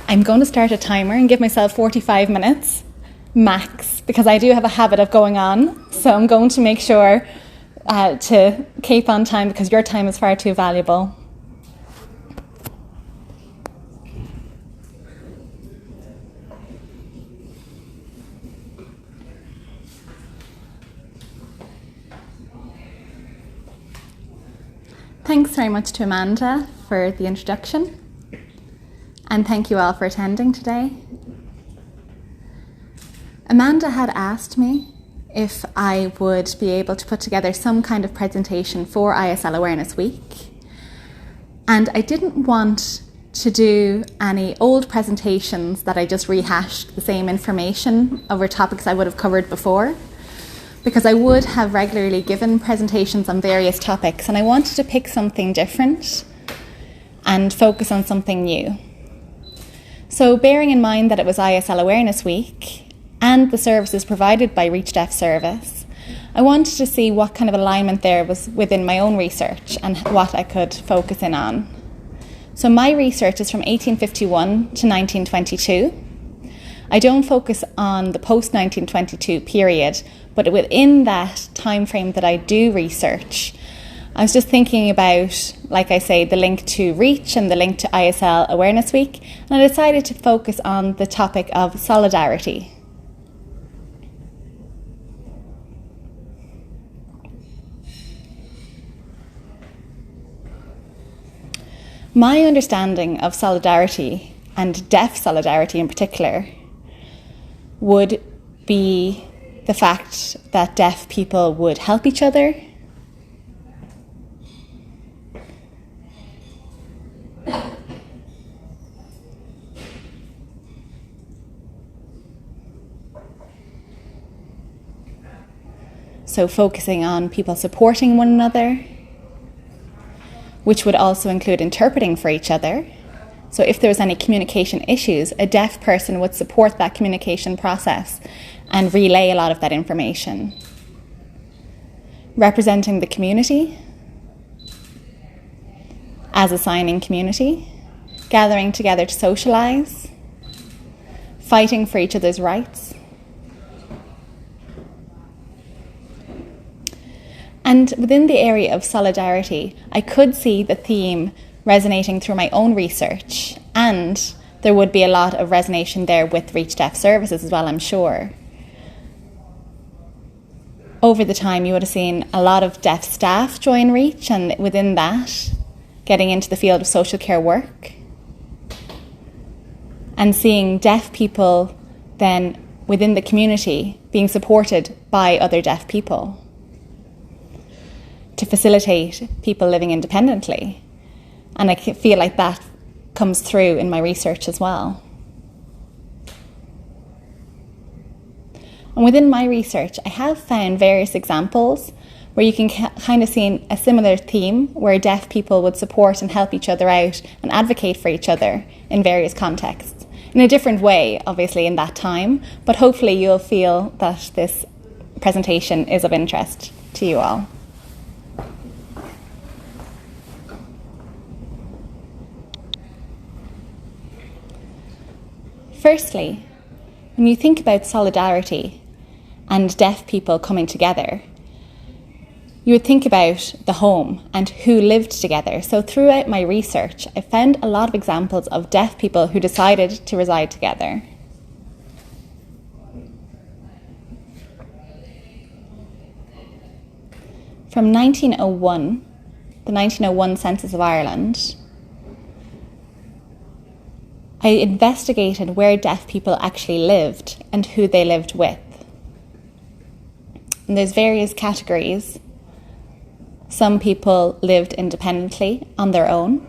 I'm going to start a timer and give myself 45 minutes max, because I do have a habit of going on. So I'm going to make sure to keep on time, because your time is far too valuable. Thanks very much to Amanda for the introduction, and thank you all for attending today. Amanda had asked me if I would be able to put together some kind of presentation for ISL Awareness Week, and I didn't want to do any old presentations that I just rehashed the same information over topics I would have covered before, because I would have regularly given presentations on various topics, and I wanted to pick something different and focus on something new. So bearing in mind that it was ISL Awareness Week and the services provided by Reach Deaf Service, I wanted to see what kind of alignment there was within my own research and what I could focus in on. So my research is from 1851 to 1922. I don't focus on the post-1922 period, but within that time frame that I do research, I was just thinking about, like I say, the link to REACH and the link to ISL Awareness Week, and I decided to focus on the topic of solidarity. My understanding of solidarity, and deaf solidarity in particular, would be the fact that deaf people would help each other, so focusing on people supporting one another, which would also include interpreting for each other. So if there was any communication issues, a deaf person would support that communication process and relay a lot of that information. Representing the community as a signing community, gathering together to socialise, fighting for each other's rights. And within the area of solidarity, I could see the theme resonating through my own research, and there would be a lot of resonation there with Reach Deaf Services as well, I'm sure. Over the time, you would have seen a lot of deaf staff join Reach, and within that, getting into the field of social care work, and seeing deaf people then within the community being supported by other deaf people to facilitate people living independently. And I feel like that comes through in my research as well. And within my research, I have found various examples where you can kind of see a similar theme where deaf people would support and help each other out and advocate for each other in various contexts. In a different way, obviously, in that time, but hopefully you'll feel that this presentation is of interest to you all. Firstly, when you think about solidarity and deaf people coming together, you would think about the home and who lived together. So throughout my research, I found a lot of examples of deaf people who decided to reside together. From 1901, the 1901 Census of Ireland, I investigated where deaf people actually lived and who they lived with. And there's various categories. Some people lived independently on their own.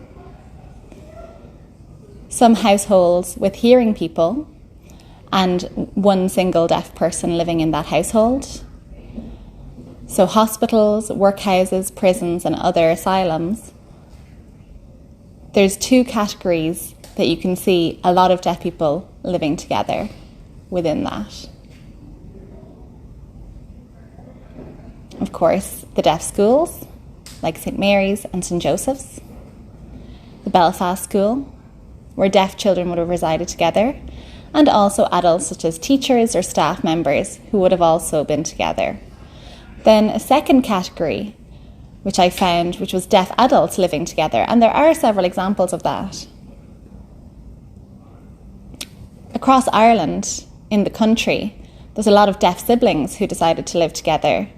Some households with hearing people and one single deaf person living in that household. So hospitals, workhouses, prisons and other asylums. There's two categories that you can see a lot of deaf people living together within that. Of course, the deaf schools, like St Mary's and St Joseph's, the Belfast School, where deaf children would have resided together, and also adults such as teachers or staff members who would have also been together. Then a second category, which I found, which was deaf adults living together, and there are several examples of that. Across Ireland, in the country, there's a lot of deaf siblings who decided to live together.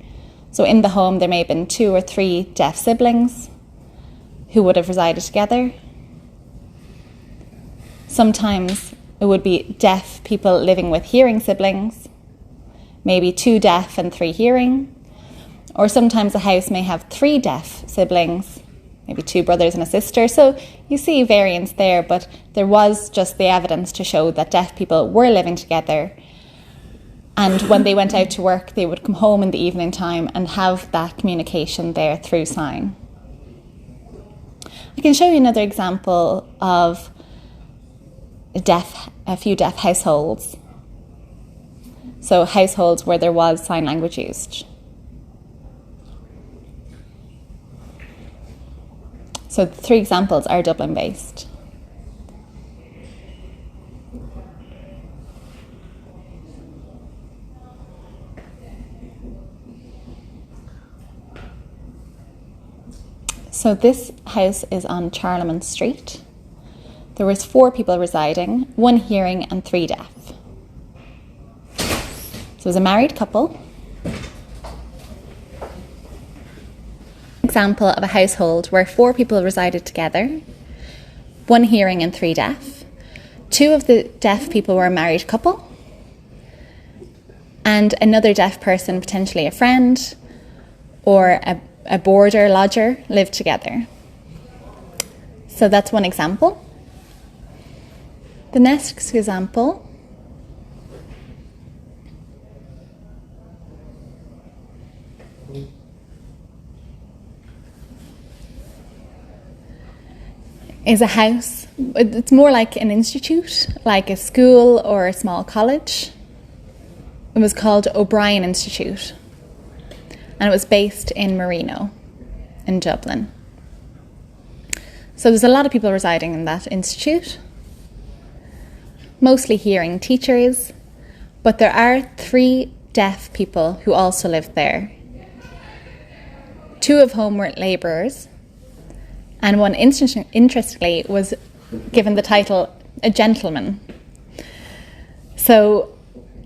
So in the home there may have been 2 or 3 deaf siblings who would have resided together. Sometimes it would be deaf people living with hearing siblings, maybe 2 deaf and 3 hearing. Or sometimes a house may have 3 deaf siblings, maybe 2 brothers and a sister. So you see variance there, but there was just the evidence to show that deaf people were living together. And when they went out to work, they would come home in the evening time and have that communication there through sign. I can show you another example of a few deaf households. So households where there was sign language used. So the 3 examples are Dublin based. So this house is on Charlemont Street. There was 4 people residing, 1 hearing and 3 deaf. So it was a married couple. Example of a household where 4 people resided together, 1 hearing and 3 deaf. 2 of the deaf people were a married couple, and another deaf person, potentially a friend or a boarder, lodger, lived together. So that's one example. The next example is a house. It's more like an institute, like a school or a small college. It was called O'Brien Institute, and it was based in Marino, in Dublin. So there's a lot of people residing in that institute, mostly hearing teachers, but there are 3 deaf people who also lived there. 2 of whom were labourers, and one, interestingly, was given the title a gentleman. So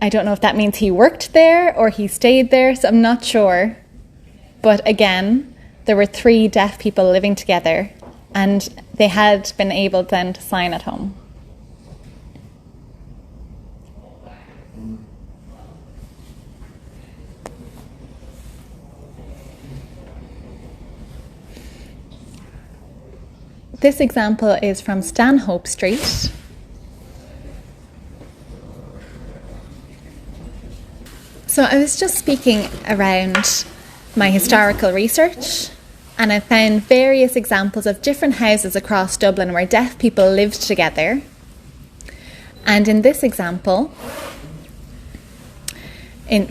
I don't know if that means he worked there or he stayed there, so I'm not sure. But again, there were 3 deaf people living together, and they had been able then to sign at home. This example is from Stanhope Street. So I was just speaking around my historical research, and I found various examples of different houses across Dublin where deaf people lived together. And in this example,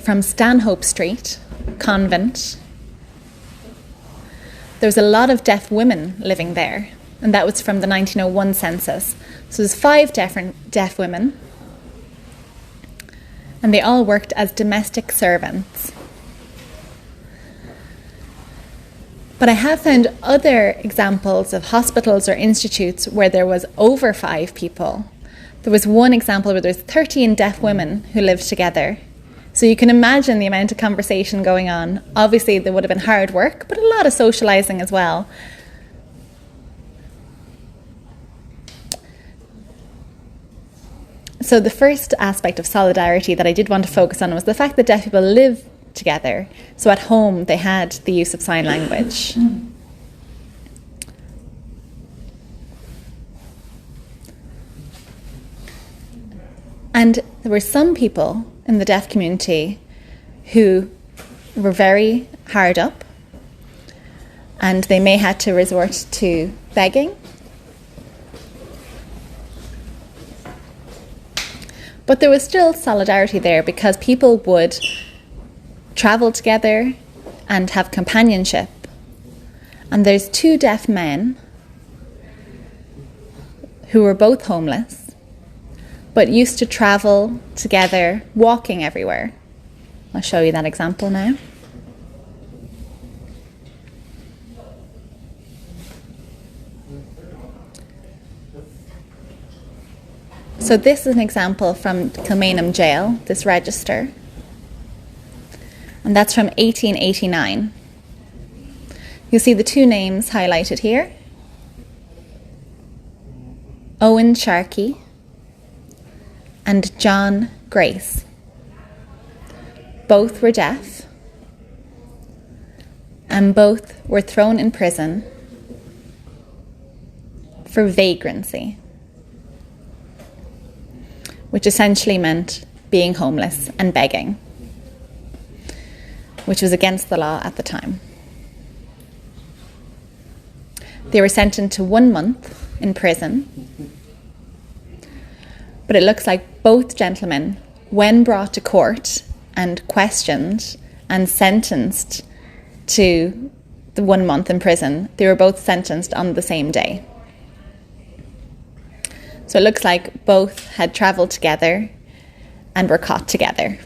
from Stanhope Street, Convent, there was a lot of deaf women living there. And that was from the 1901 census. So there's 5 deaf women, and they all worked as domestic servants. But I have found other examples of hospitals or institutes where there was over 5 people. There was one example where there was 13 deaf women who lived together. So you can imagine the amount of conversation going on. Obviously there would have been hard work, but a lot of socialising as well. So the first aspect of solidarity that I did want to focus on was the fact that deaf people live together. So at home they had the use of sign language. And there were some people in the deaf community who were very hard up, and they may had to resort to begging. But there was still solidarity there because people would travel together and have companionship. And there's 2 deaf men who were both homeless, but used to travel together, walking everywhere. I'll show you that example now. So this is an example from Kilmainham Jail, this register. And that's from 1889. You'll see the two names highlighted here. Owen Sharkey and John Grace. Both were deaf, and both were thrown in prison for vagrancy, which essentially meant being homeless and begging, which was against the law at the time. They were sentenced to 1 month in prison, but it looks like both gentlemen, when brought to court and questioned and sentenced to the 1 month in prison, they were both sentenced on the same day. So it looks like both had travelled together and were caught together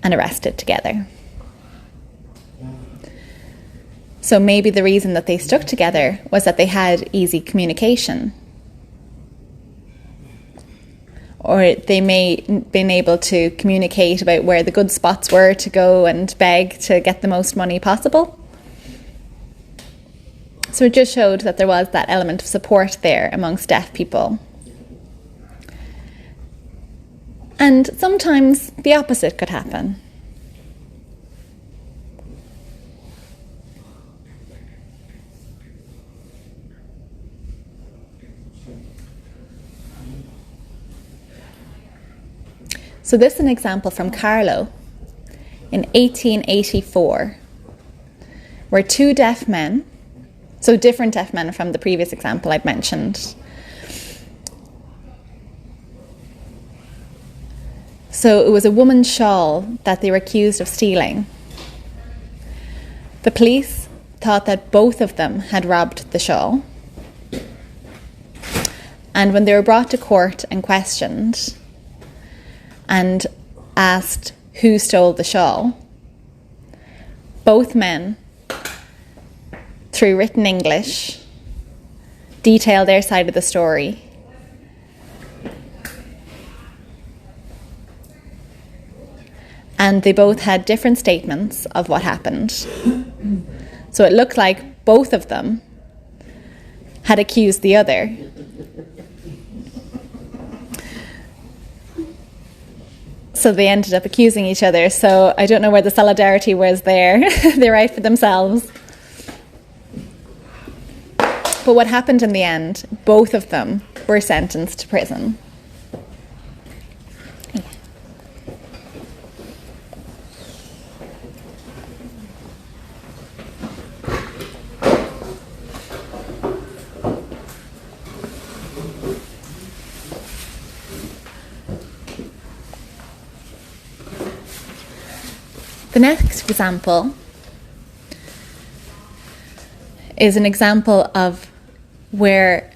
and arrested together. So maybe the reason that they stuck together was that they had easy communication. Or they may have been able to communicate about where the good spots were to go and beg to get the most money possible. So it just showed that there was that element of support there amongst deaf people. And sometimes the opposite could happen. So this is an example from Carlow in 1884, where two deaf men, so different deaf men from the previous example I'd mentioned. So it was a woman's shawl that they were accused of stealing. The police thought that both of them had robbed the shawl. And when they were brought to court and questioned and asked who stole the shawl, both men, through written English, detailed their side of the story. And they both had different statements of what happened. So it looked like both of them had accused the other. So they ended up accusing each other. So I don't know where the solidarity was there. They're out for themselves. But what happened in the end, both of them were sentenced to prison. Yeah. The next example is an example of where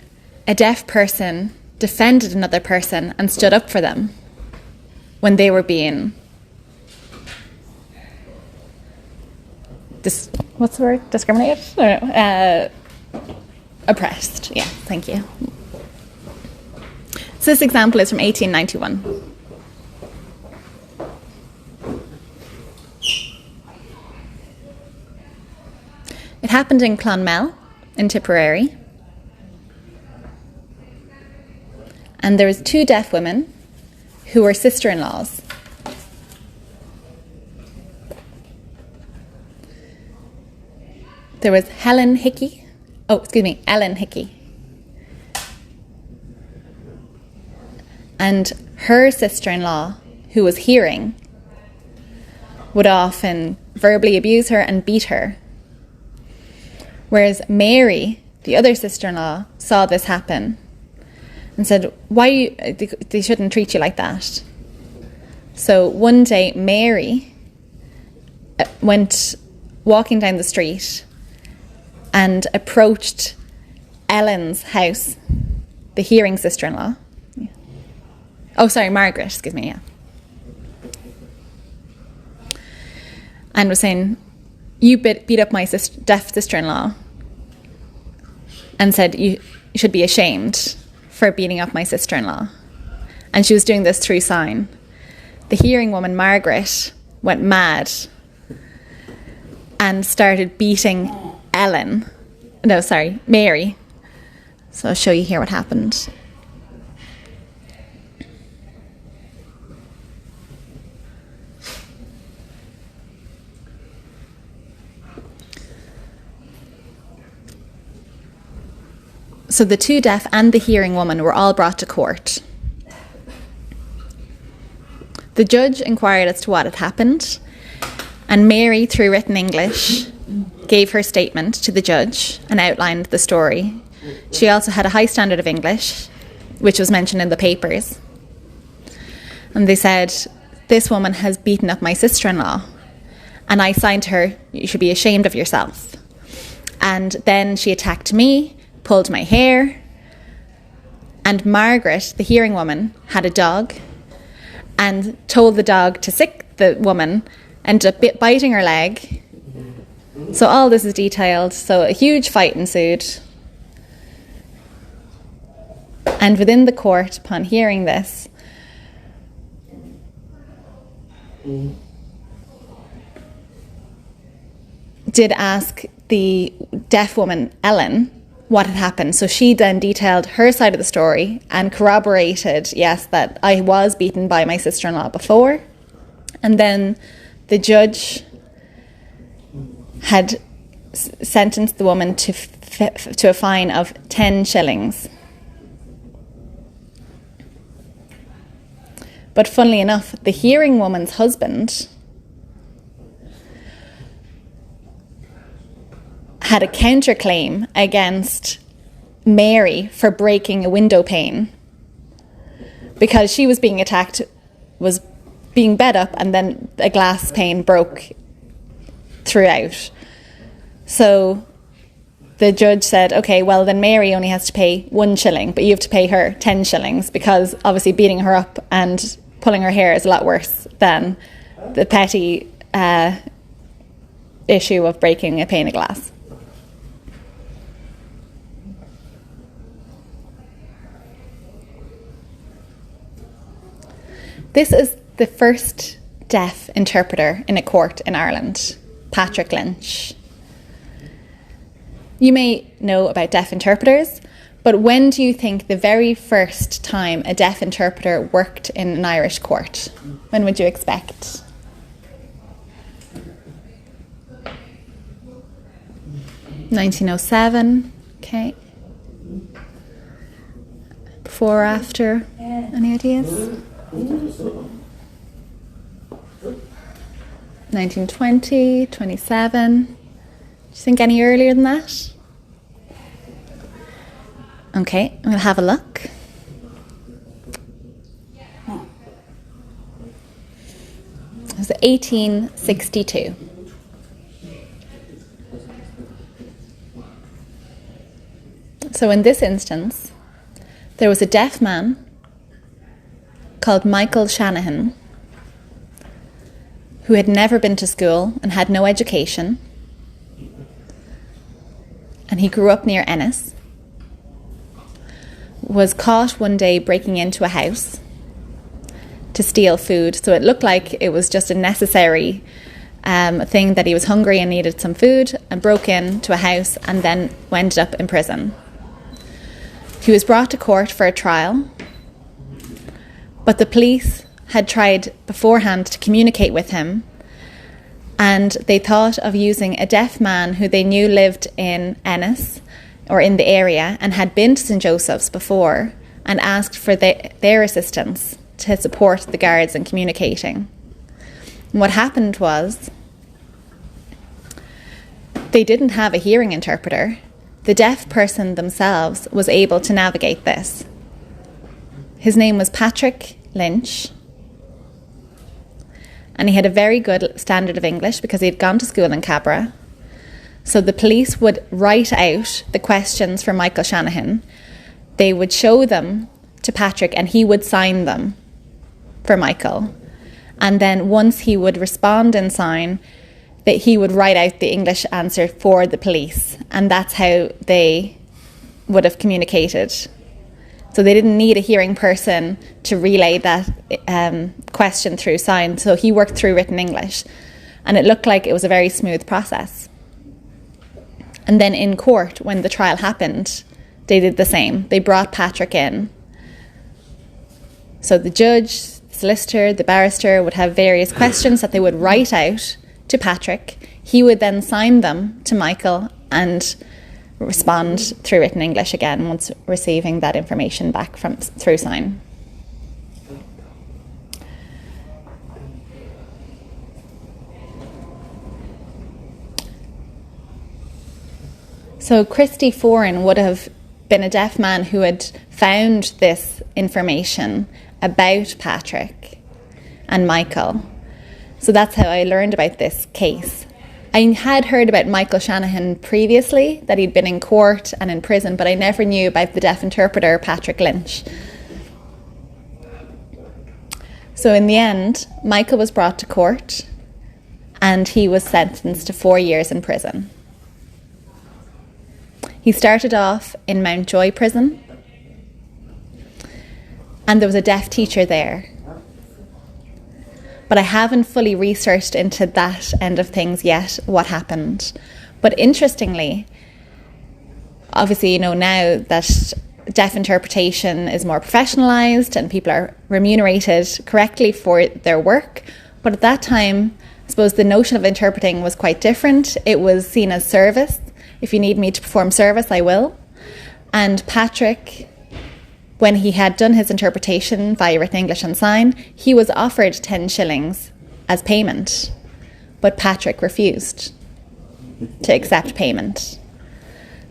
a deaf person defended another person and stood up for them when they were being discriminated? Oppressed. Yeah, thank you. So this example is from 1891. It happened in Clonmel, in Tipperary. And there was two deaf women who were sister-in-laws. There was Ellen Hickey. And her sister-in-law, who was hearing, would often verbally abuse her and beat her. Whereas Mary, the other sister-in-law, saw this happen and said, they shouldn't treat you like that. So one day Mary went walking down the street and approached Ellen's house, the hearing sister-in-law. Yeah. Oh, sorry, Margaret, excuse me, yeah. And was saying, you beat up my deaf sister-in-law, and said you should be ashamed for beating up my sister-in-law. And she was doing this through sign. The hearing woman, Margaret, went mad and started beating Mary. So I'll show you here what happened. So the two deaf and the hearing woman were all brought to court. The judge inquired as to what had happened, and Mary, through written English, gave her statement to the judge and outlined the story. She also had a high standard of English, which was mentioned in the papers. And they said, this woman has beaten up my sister-in-law. And I signed to her, you should be ashamed of yourself. And then she attacked me, pulled my hair. And Margaret, the hearing woman, had a dog and told the dog to sick the woman, ended up biting her leg. So all this is detailed. So a huge fight ensued. And within the court, upon hearing this, did ask the deaf woman, Ellen, what had happened. So she then detailed her side of the story and corroborated, yes, that I was beaten by my sister-in-law before. And then the judge had sentenced the woman to a fine of 10 shillings. But funnily enough, the hearing woman's husband had a counterclaim against Mary for breaking a window pane because she was being attacked, was being bed up, and then a glass pane broke throughout. So the judge said, okay, well then Mary only has to pay 1 shilling, but you have to pay her 10 shillings because obviously beating her up and pulling her hair is a lot worse than the petty issue of breaking a pane of glass. This is the first deaf interpreter in a court in Ireland, Patrick Lynch. You may know about deaf interpreters, but when do you think the very first time a deaf interpreter worked in an Irish court? When would you expect? (1907), okay. Before or after? Any ideas? 1920, 27. Do you think any earlier than that? Okay, we'll have a look. It was 1862. So in this instance, there was a deaf man called Michael Shanahan, who had never been to school and had no education. And he grew up near Ennis, was caught one day breaking into a house to steal food. So it looked like it was just a necessary thing that he was hungry and needed some food, and broke into a house and then ended up in prison. He was brought to court for a trial, but the police had tried beforehand to communicate with him, and they thought of using a deaf man who they knew lived in Ennis or in the area and had been to St. Joseph's before, and asked for their assistance to support the guards in communicating. And what happened was they didn't have a hearing interpreter. The deaf person themselves was able to navigate this. His name was Patrick Lynch, and he had a very good standard of English because he had gone to school in Cabra. So the police would write out the questions for Michael Shanahan. They would show them to Patrick and he would sign them for Michael. And then once he would respond and sign, that he would write out the English answer for the police. And that's how they would have communicated. So they didn't need a hearing person to relay that question through sign. So he worked through written English. And it looked like it was a very smooth process. And then in court, when the trial happened, they did the same. They brought Patrick in. So the judge, the solicitor, the barrister would have various questions that they would write out to Patrick. He would then sign them to Michael and respond through written English again once receiving that information back through sign. So Christy Foran would have been a deaf man who had found this information about Patrick and Michael. So that's how I learned about this case. I had heard about Michael Shanahan previously, that he'd been in court and in prison, but I never knew about the deaf interpreter, Patrick Lynch. So in the end, Michael was brought to court and he was sentenced to 4 years in prison. He started off in Mountjoy prison, and there was a deaf teacher there. But I haven't fully researched into that end of things yet, what happened. But interestingly, obviously, you know now that deaf interpretation is more professionalised and people are remunerated correctly for their work. But at that time, I suppose the notion of interpreting was quite different. It was seen as service. If you need me to perform service, I will. And Patrick, when he had done his interpretation via written English and sign, he was offered 10 shillings as payment. But Patrick refused to accept payment.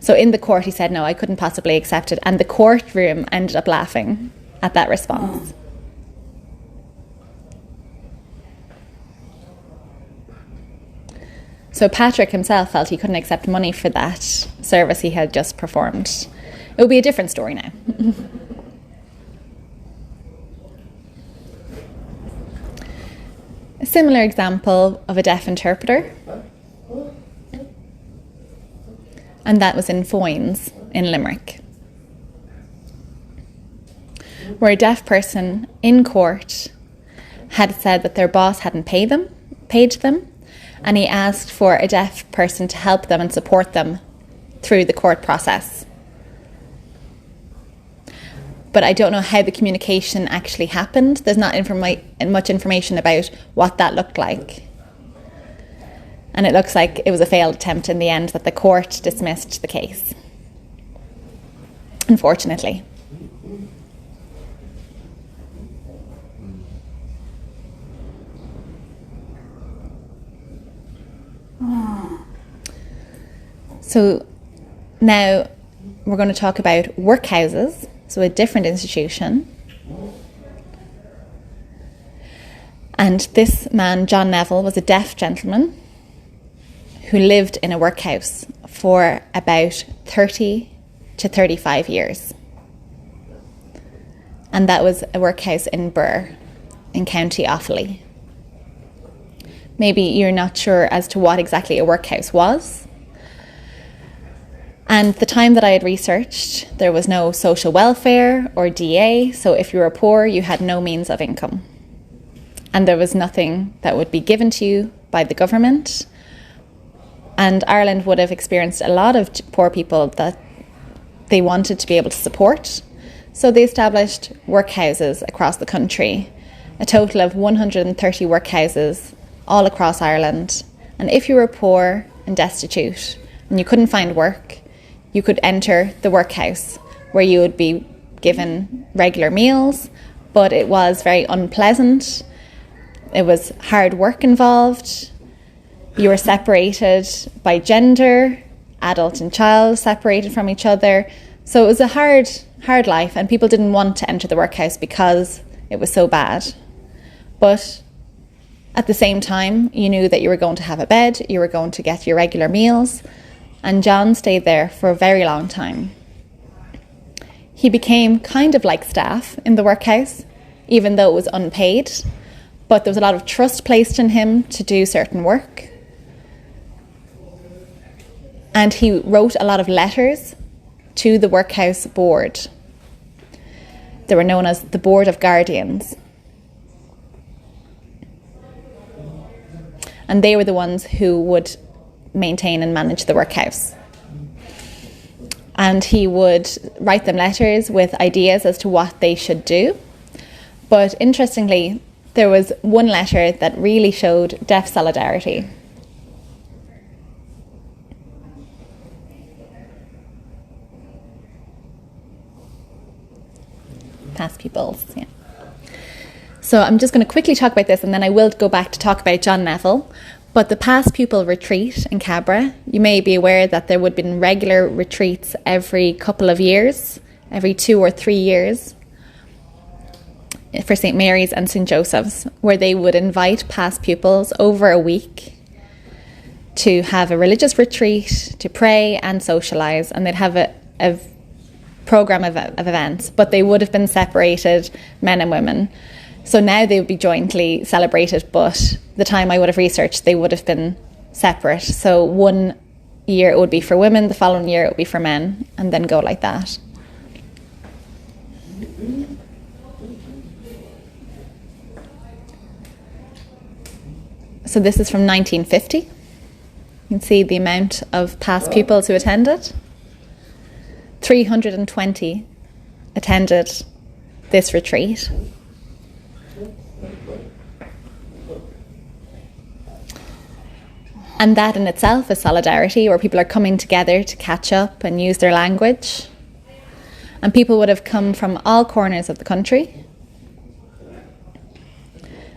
So in the court, he said, no, I couldn't possibly accept it. And the courtroom ended up laughing at that response. So Patrick himself felt he couldn't accept money for that service he had just performed. It would be a different story now. A similar example of a deaf interpreter, and that was in Foynes in Limerick, where a deaf person in court had said that their boss hadn't paid them, and he asked for a deaf person to help them and support them through the court process. But I don't know how the communication actually happened. There's not much information about what that looked like. And it looks like it was a failed attempt in the end, that the court dismissed the case, unfortunately. So now we're going to talk about workhouses, so a different institution. And this man, John Neville, was a deaf gentleman who lived in a workhouse for about 30 to 35 years. And that was a workhouse in Birr, in County Offaly. Maybe you're not sure as to what exactly a workhouse was. And the time that I had researched, there was no social welfare or DA, so if you were poor, you had no means of income. And there was nothing that would be given to you by the government. And Ireland would have experienced a lot of poor people that they wanted to be able to support. So they established workhouses across the country, a total of 130 workhouses all across Ireland. And if you were poor and destitute and you couldn't find work, you could enter the workhouse, where you would be given regular meals, but it was very unpleasant. It was hard work involved. You were separated by gender, adult and child separated from each other. So it was a hard life, and people didn't want to enter the workhouse because it was so bad. But At the same time, you knew that you were going to have a bed, you were going to get your regular meals, and John stayed there for a very long time. He became kind of like staff in the workhouse, even though it was unpaid, but there was a lot of trust placed in him to do certain work. And he wrote a lot of letters to the workhouse board. They were known as the Board of Guardians. And they were the ones who would maintain and manage the workhouse. And he would write them letters with ideas as to what they should do. But interestingly, there was one letter that really showed deaf solidarity. Past pupils, yeah. So I'm just going to quickly talk about this, and then I will go back to talk about John Neville. But the past pupil retreat in Cabra, you may be aware that there would have been regular retreats every couple of years, every 2 or 3 years, for St. Mary's and St. Joseph's, where they would invite past pupils over a week to have a religious retreat, to pray and socialise, and they'd have a programme of events, but they would have been separated, men and women. So now they would be jointly celebrated, but the time I would have researched, they would have been separate. So one year it would be for women, the following year it would be for men, and then go like that. So this is from 1950. You can see the amount of past pupils who attended. 320 attended this retreat. And that in itself is solidarity, where people are coming together to catch up and use their language. And people would have come from all corners of the country,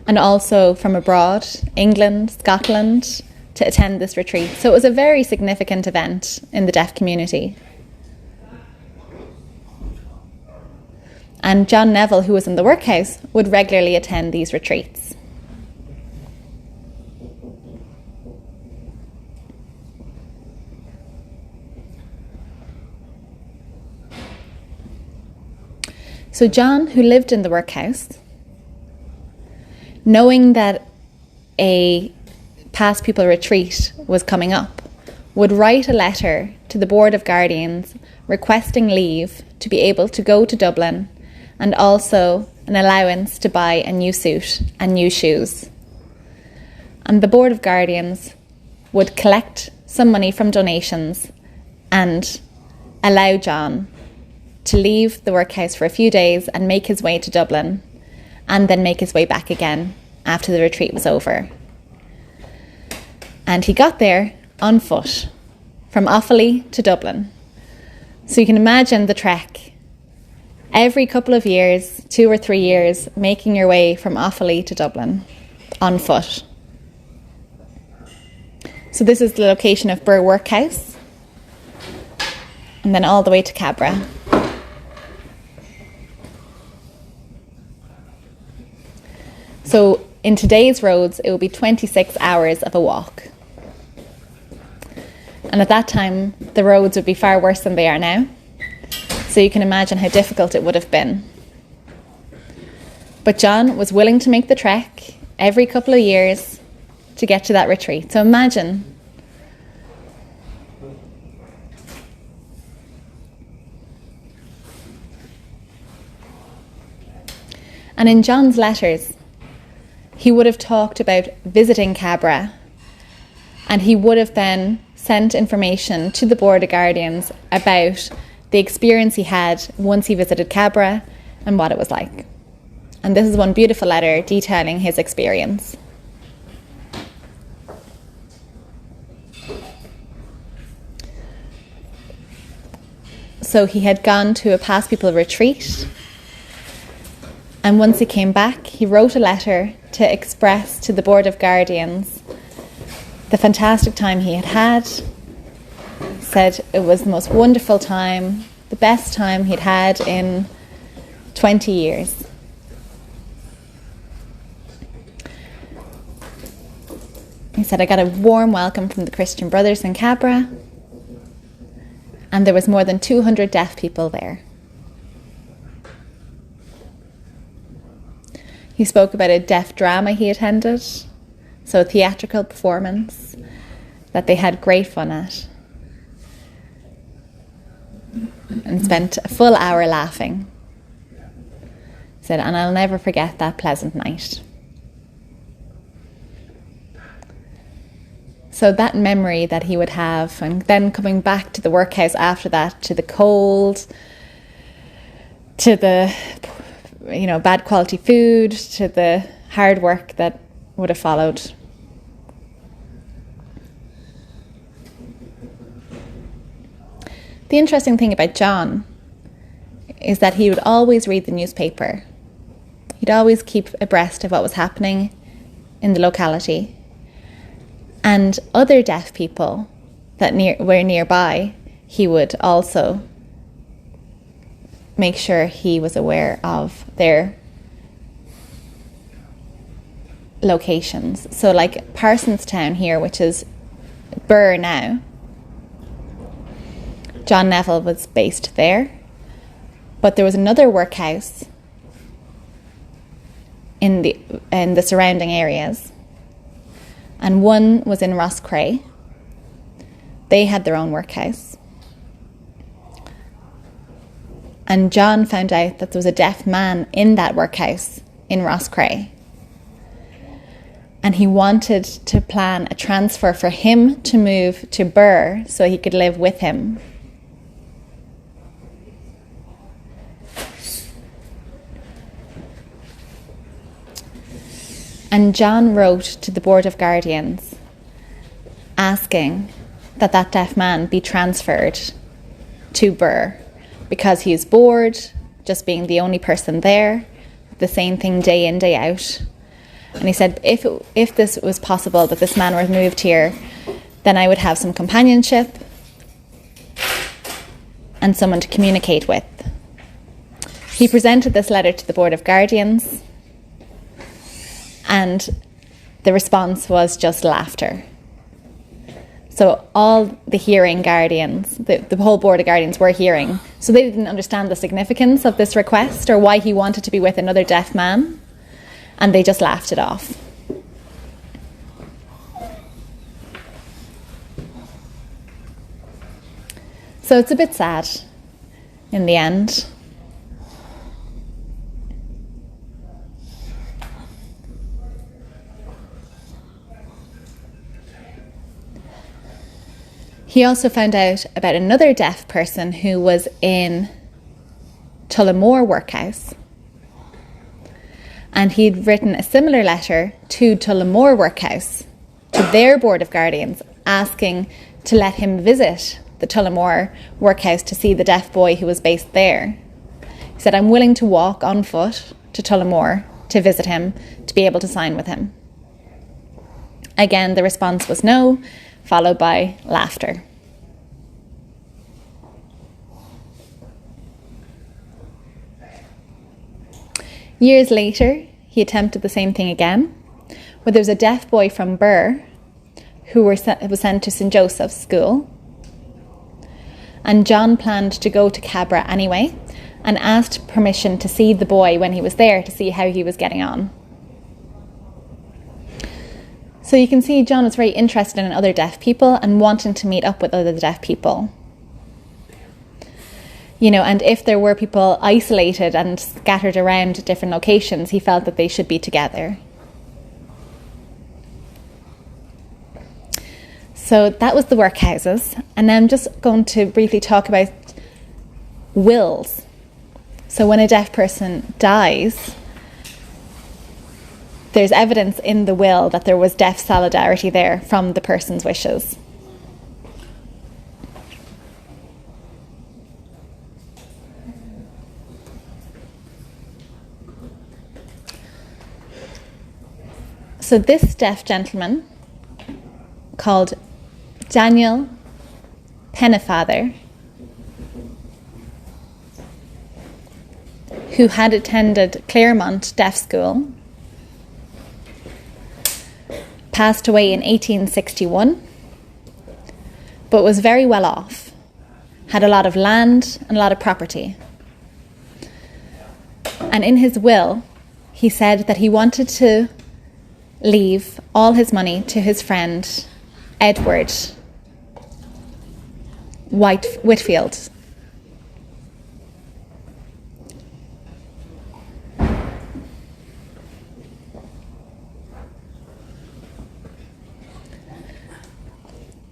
and also from abroad, England, Scotland, to attend this retreat. So it was a very significant event in the deaf community. And John Neville, who was in the workhouse, would regularly attend these retreats. So John, who lived in the workhouse, knowing that a past pupil retreat was coming up, would write a letter to the Board of Guardians requesting leave to be able to go to Dublin, and also an allowance to buy a new suit and new shoes. And the Board of Guardians would collect some money from donations and allow John to leave the workhouse for a few days and make his way to Dublin, and then make his way back again after the retreat was over. And he got there on foot from Offaly to Dublin. So you can imagine the trek. Every couple of years, 2 or 3 years, making your way from Offaly to Dublin on foot. So this is the location of Burr Workhouse, and then all the way to Cabra. So in today's roads, it will be 26 hours of a walk. And at that time, the roads would be far worse than they are now. So you can imagine how difficult it would have been. But John was willing to make the trek every couple of years to get to that retreat. So imagine. And in John's letters, he would have talked about visiting Cabra, and he would have then sent information to the Board of Guardians about the experience he had once he visited Cabra and what it was like. And this is one beautiful letter detailing his experience. So he had gone to a past pupil retreat, and once he came back, he wrote a letter to express to the Board of Guardians the fantastic time he had had. Said it was the most wonderful time, the best time he'd had in 20 years. said, I got a warm welcome from the Christian brothers in Cabra, and there was more than 200 deaf people there. He spoke about a deaf drama he attended, so a theatrical performance that they had great fun at, and spent a full hour laughing. He said, and I'll never forget that pleasant night. So that memory that he would have, and then coming back to the workhouse after that, to the cold, to the bad quality food, to the hard work that would have followed. The interesting thing about John is that he would always read the newspaper. He'd always keep abreast of what was happening in the locality. And other deaf people that were nearby, he would also make sure he was aware of their locations. So like Parsonstown here, which is Birr now, John Neville was based there. But there was another workhouse in the surrounding areas. And one was in Rosscray. They had their own workhouse. And John found out that there was a deaf man in that workhouse in Rosscray. And he wanted to plan a transfer for him to move to Birr so he could live with him. And John wrote to the Board of Guardians asking that that deaf man be transferred to Birr, because he is bored just being the only person there, the same thing day in, day out. And he said, if this was possible, that this man were moved here, then I would have some companionship and someone to communicate with. He presented this letter to the Board of Guardians, and the response was just laughter. So all the hearing guardians, the whole Board of Guardians were hearing. So they didn't understand the significance of this request or why he wanted to be with another deaf man. And they just laughed it off. So it's a bit sad in the end. He also found out about another deaf person who was in Tullamore Workhouse. And he'd written a similar letter to Tullamore Workhouse, to their Board of Guardians, asking to let him visit the Tullamore Workhouse to see the deaf boy who was based there. He said, I'm willing to walk on foot to Tullamore to visit him, to be able to sign with him. Again, the response was no, followed by laughter. Years later, he attempted the same thing again, where there was a deaf boy from Birr who was sent to St. Joseph's School. And John planned to go to Cabra anyway, and asked permission to see the boy when he was there, to see how he was getting on. So you can see John was very interested in other deaf people and wanting to meet up with other deaf people. And if there were people isolated and scattered around different locations, he felt that they should be together. So that was the workhouses. And now I'm just going to briefly talk about wills. So when a deaf person dies, there's evidence in the will that there was deaf solidarity there from the person's wishes. So this deaf gentleman, called Daniel Pennefather, who had attended Claremont Deaf School, passed away in 1861, but was very well off, had a lot of land and a lot of property. And in his will, he said that he wanted to leave all his money to his friend Edward Whitefield.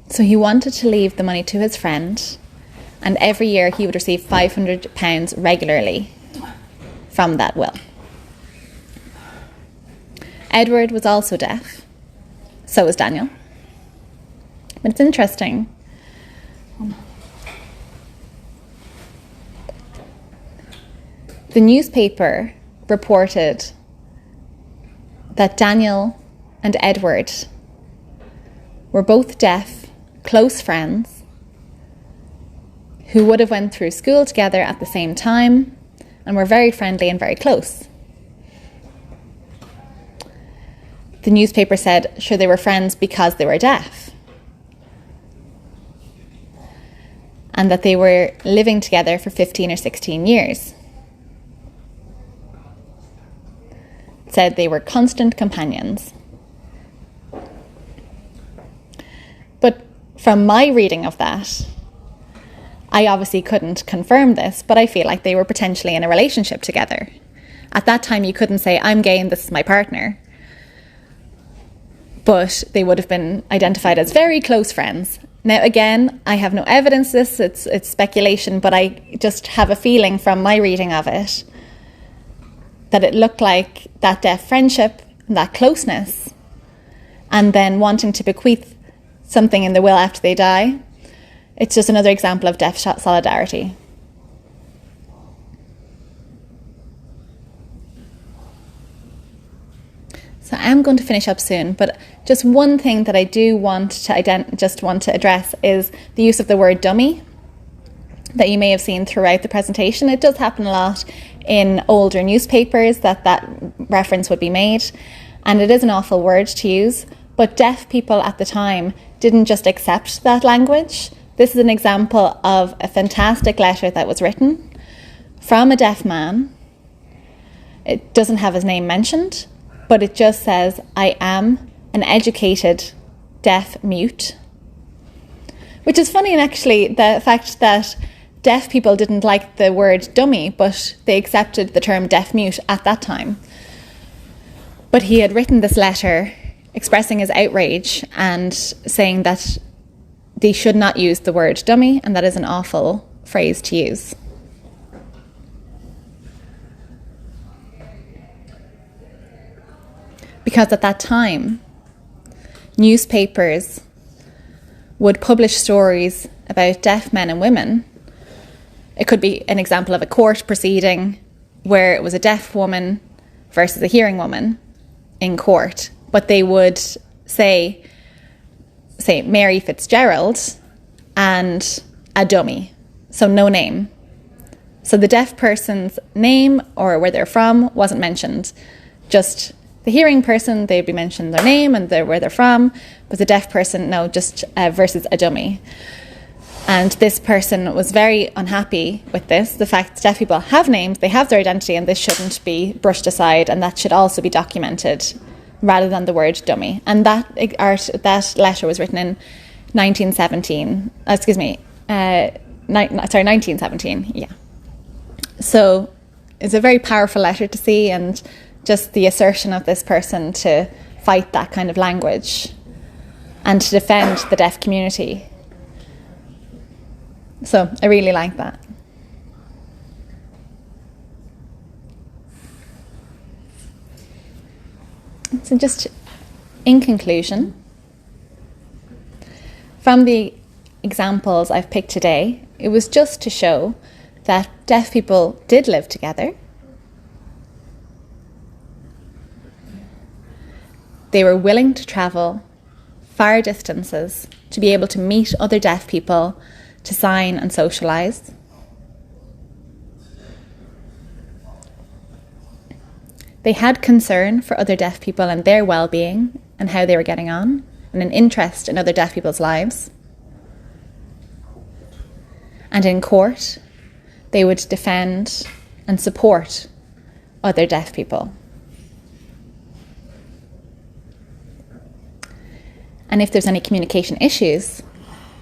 So he wanted to leave the money to his friend, and every year he would receive £500 regularly from that will. Edward was also deaf, so was Daniel. But it's interesting. The newspaper reported that Daniel and Edward were both deaf, close friends, who would have went through school together at the same time and were very friendly and very close. The newspaper said, sure, they were friends because they were deaf, and that they were living together for 15 or 16 years. It said they were constant companions. But from my reading of that, I obviously couldn't confirm this, but I feel like they were potentially in a relationship together. At that time, you couldn't say, I'm gay and this is my partner. But they would have been identified as very close friends. Now, again, I have no evidence of this, it's speculation, but I just have a feeling from my reading of it that it looked like that deaf friendship and that closeness, and then wanting to bequeath something in the will after they die. It's just another example of deaf solidarity. So I'm going to finish up soon, but just one thing that I do want to address is the use of the word dummy that you may have seen throughout the presentation. It does happen a lot in older newspapers that reference would be made, and it is an awful word to use, but deaf people at the time didn't just accept that language. This is an example of a fantastic letter that was written from a deaf man. It doesn't have his name mentioned, but it just says, I am an educated deaf mute. Which is funny, and actually the fact that deaf people didn't like the word dummy, but they accepted the term deaf mute at that time. But he had written this letter expressing his outrage and saying that they should not use the word dummy, and that is an awful phrase to use. Because at that time, newspapers would publish stories about deaf men and women. It could be an example of a court proceeding where it was a deaf woman versus a hearing woman in court, but they would say Mary Fitzgerald and a dummy, so no name. So the deaf person's name or where they're from wasn't mentioned, just the hearing person, they'd be mentioned their name and where they're from, but the deaf person, no, just versus a dummy. And this person was very unhappy with this, the fact that deaf people have names, they have their identity, and this shouldn't be brushed aside, and that should also be documented rather than the word dummy. And that letter was written in 1917, yeah. So it's a very powerful letter to see, and just the assertion of this person to fight that kind of language and to defend the deaf community. So I really like that. So just in conclusion, from the examples I've picked today, it was just to show that deaf people did live together. They were willing to travel far distances to be able to meet other deaf people, to sign and socialise. They had concern for other deaf people and their well-being and how they were getting on, and an interest in other deaf people's lives. And in court, they would defend and support other deaf people. And if there's any communication issues,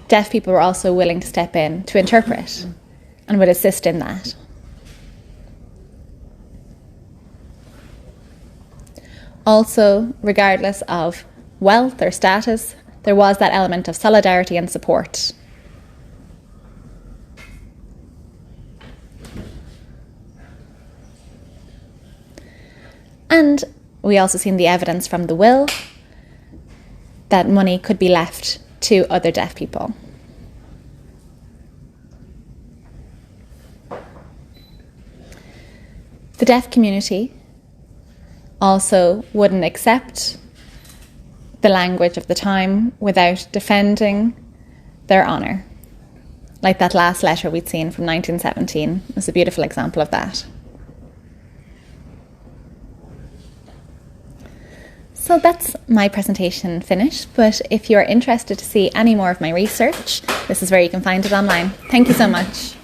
deaf people were also willing to step in to interpret and would assist in that. Also, regardless of wealth or status, there was that element of solidarity and support. And we also seen the evidence from the will that money could be left to other deaf people. The deaf community also wouldn't accept the language of the time without defending their honour. Like that last letter we'd seen from 1917 is a beautiful example of that. So that's my presentation finished, but if you're interested to see any more of my research, this is where you can find it online. Thank you so much.